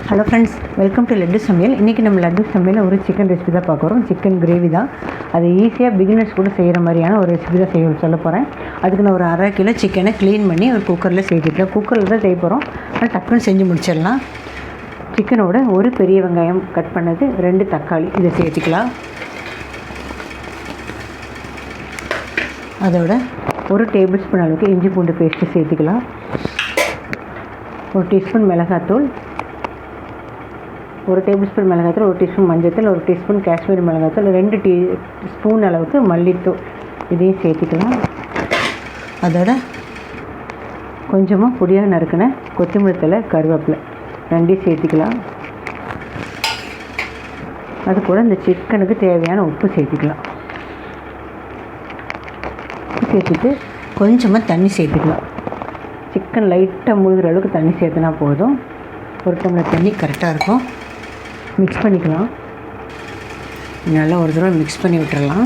Hello friends, welcome to laddu சமையல். இன்றைக்கி நம்ம லட்டு சமையலில் ஒரு சிக்கன் ரெசிபி தான் பார்க்குறோம். சிக்கன் கிரேவி தான். அது ஈஸியாக பிகினர்ஸ் கூட செய்கிற மாதிரியான ஒரு ரெசிபி தான் சொல்ல போகிறேன். அதுக்கு நான் ஒரு 1/2 கிலோ சிக்கனை க்ளீன் பண்ணி ஒரு குக்கரில் சேர்த்துட்டேன். குக்கரில் தான் செய்ய போகிறோம். ஆனால் டக்குன்னு செஞ்சு முடிச்சிடலாம். சிக்கனோட ஒரு பெரிய வெங்காயம் கட் பண்ணது, 2 தக்காளி இதை சேர்த்துக்கலாம். அதோட 1 டேபிள் ஸ்பூன் அளவுக்கு இஞ்சி பூண்டு பேஸ்ட்டு சேர்த்துக்கலாம். 1 டீஸ்பூன் மிளகாத்தூள், 1 டேபிள் ஸ்பூன் மிளகாத்தூள், 1 டீஸ்பூன் மஞ்சள்தூள், 1 டீஸ்பூன் காஷ்மீரி மிளகாத்தூள், 2 டீஸ்பூன் அளவுக்கு மல்லித்தூள் இதையும் சேர்த்துக்கலாம். அதோட கொஞ்சமாக பொடியாக நறுக்கின கொத்தமல்லி தழை, கருவேப்பிலை 2 சேர்த்துக்கலாம். அது கூட இந்த சிக்கனுக்கு தேவையான உப்பு சேர்த்துக்கலாம். சேர்த்துட்டு கொஞ்சமாக தண்ணி சேர்த்துக்கலாம். சிக்கன் லைட்டாக முழுகிற அளவுக்கு தண்ணி சேர்த்துனா போதும். 1 டம்ளர் தண்ணி கரெக்டாக இருக்கும். மிக்ஸ் பண்ணிக்கலாம். நல்லா ஒரு தடவை மிக்ஸ் பண்ணி விட்டுறலாம்.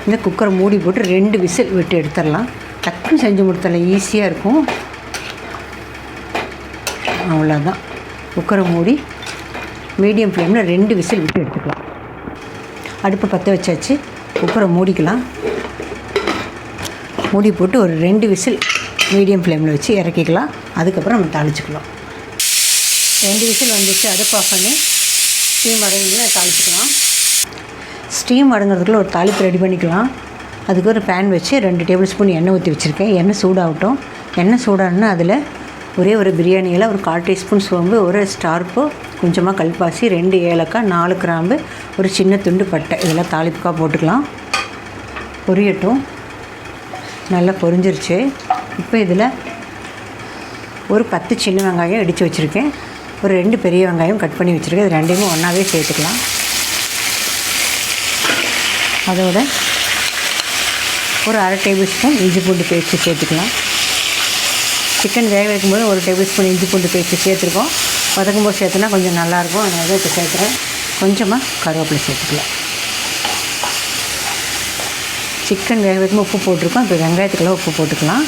இந்த குக்கரை மூடி போட்டு 2 விசில் விட்டு எடுத்துடலாம். டக்குன்னு செஞ்சு கொடுத்துடலாம், ஈஸியாக இருக்கும். அவ்வளோதான். குக்கரை மூடி மீடியம் ஃப்ளேமில் 2 விசில் விட்டு எடுத்துக்கலாம். அடுப்பை பற்ற வச்சாச்சு. குக்கரை மூடிக்கலாம். மூடி போட்டு ஒரு 2 விசில் மீடியம் ஃப்ளேமில் வச்சு இறக்கிக்கலாம். அதுக்கப்புறம் நம்ம தாளிச்சுக்கலாம். 2 விசில் வந்துச்சு. அடுப்பு ஆஃப் பண்ணி ஸ்டீம் அடங்குதுன்னு தாளிச்சுக்கலாம். ஸ்டீம் அடங்குறதுக்குள்ள ஒரு தாளிப்பு ரெடி பண்ணிக்கலாம். அதுக்கு ஒரு பேன் வச்சு 2 டேபிள் ஸ்பூன் எண்ணெய் ஊற்றி வச்சுருக்கேன். எண்ணெய் சூடாகட்டும். எண்ணெய் சூடாகணுன்னா அதில் ஒரு பிரியாணியில் 1/4 டீஸ்பூன் சோம்பு, 1 ஸ்டார்ப்பு, கொஞ்சமாக கல்பாசி, 2 ஏலக்காய், 4 கிராம்பு, ஒரு சின்ன துண்டு பட்டை இதெல்லாம் தாளிப்புக்காக போட்டுக்கலாம். பொரியட்டும். நல்லா பொரிஞ்சிருச்சு. இப்போ இதில் ஒரு 10 சின்ன வெங்காயம் இடித்து வச்சுருக்கேன். ஒரு 2 பெரிய வெங்காயம் கட் பண்ணி வச்சுருக்கேன். இது 2மே ஒன்றாவே சேர்த்துக்கலாம். அதோட ஒரு 1/2 டேபிள் ஸ்பூன் இஞ்சி பூண்டு பேஸ்ட்டு சேர்த்துக்கலாம். சிக்கன் வேக வைக்கும்போது 1 டேபிள் ஸ்பூன் இஞ்சி பூண்டு பேஸ்ட்டு சேர்த்துருக்கோம். வதக்கும்போது சேர்த்துனா கொஞ்சம் நல்லாயிருக்கும். அதனால இப்போ சேர்த்துறேன். கொஞ்சமாக கருவேப்பிலை சேர்த்துக்கலாம். சிக்கன் வேக வைக்கும்போது உப்பு போட்டிருக்கோம். இப்போ வெங்காயத்துக்கெல்லாம் உப்பு போட்டுக்கலாம்.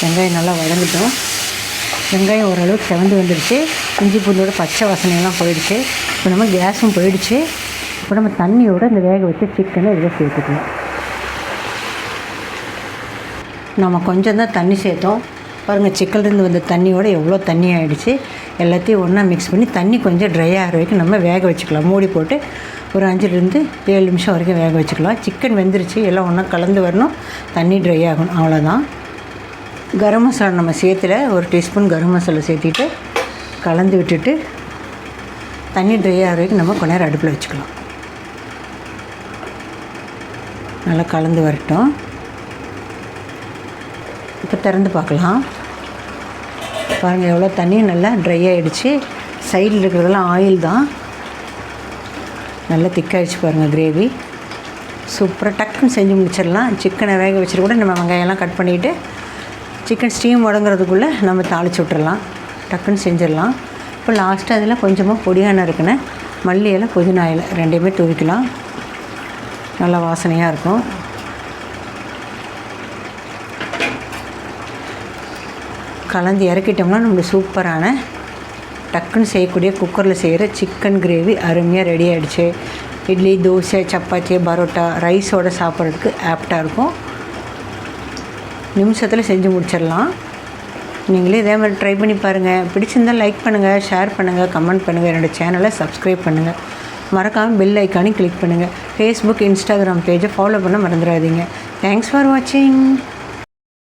வெங்காயம் நல்லா வதங்கிட்டோம். வெங்காயம் ஓரளவுக்கு செவந்து வந்துடுச்சு. இஞ்சி பூண்டோட பச்சை வாசனையெல்லாம் போயிடுச்சு. இப்போ நம்ம கேஸும் போயிடுச்சு. இப்போ நம்ம தண்ணியோடு இந்த வேக வச்ச சிக்கனை இதில் சேர்த்துக்கலாம். நம்ம கொஞ்சம் தான் தண்ணி சேர்த்தோம். பாருங்கள், சிக்கன்லேருந்து வந்த தண்ணியோடு எவ்வளோ தண்ணி ஆகிடுச்சு. எல்லாத்தையும் ஒன்றா மிக்ஸ் பண்ணி தண்ணி கொஞ்சம் ட்ரை ஆகிற வரைக்கும் நம்ம வேக வச்சுக்கலாம். மூடி போட்டு ஒரு 5லேருந்து 7 நிமிஷம் வரைக்கும் வேக வச்சுக்கலாம். சிக்கன் வெந்துருச்சு. எல்லாம் ஒன்றா கலந்து வரணும். தண்ணி ட்ரை ஆகணும். அவ்வளோதான். கரம் மசாலா நம்ம சேர்த்துல 1 டீஸ்பூன் கரம் மசாலா சேர்த்திட்டு கலந்து விட்டுட்டு தண்ணி ட்ரை ஆகிற வரைக்கும் நம்ம கொஞ்ச நேரம் அடுப்பில் வச்சுக்கலாம். நல்லா கலந்து வரட்டும். இப்போ திறந்து பார்க்கலாம். பாருங்கள், எவ்வளோ தண்ணி நல்லா ட்ரை ஆகிடுச்சு. சைடில் இருக்கிறதெல்லாம் ஆயில் தான். நல்லா திக்காகிடுச்சு பாருங்கள் கிரேவி. சூப்பராக டக்குன்னு செஞ்சு முடிச்சிடலாம். சிக்கனை வேக வச்சுட்டு கூட நம்ம வெங்காயம்லாம் கட் பண்ணிவிட்டு சிக்கன் ஸ்டீம் வடங்குறதுக்குள்ளே நம்ம தாளித்து விட்டுறலாம். டக்குன்னு செஞ்சிடலாம். இப்போ லாஸ்ட்டாக அதில் கொஞ்சமாக பொடியாக நறுக்கின மல்லி இலை, புதினா இலை 2மே தூவிக்கலாம். நல்லா வாசனையாக இருக்கும். கலந்து இறக்கிட்டோம்னா நம்மளுக்கு சூப்பரான டக்குன்னு செய்யக்கூடிய குக்கரில் செய்கிற சிக்கன் கிரேவி அருமையாக ரெடி ஆகிடுச்சு. இட்லி, தோசை, சப்பாத்தி, பரோட்டா, ரைஸோடு சாப்பிட்றதுக்கு ஆப்டாக இருக்கும். நிமிஷத்தில் செஞ்சு முடிச்சிடலாம். நீங்களே இதே மாதிரி ட்ரை பண்ணி பாருங்கள். பிடிச்சிருந்தால் லைக் பண்ணுங்கள், ஷேர் பண்ணுங்கள், கமெண்ட் பண்ணுங்கள். என்னோடய சேனலை சப்ஸ்கிரைப் பண்ணுங்கள். மறக்காமல் பெல் ஐக்கானையும் கிளிக் பண்ணுங்கள். ஃபேஸ்புக், இன்ஸ்டாகிராம் பேஜை ஃபாலோ பண்ண மறந்துடாதீங்க. தேங்க்ஸ் ஃபார் வாட்சிங்.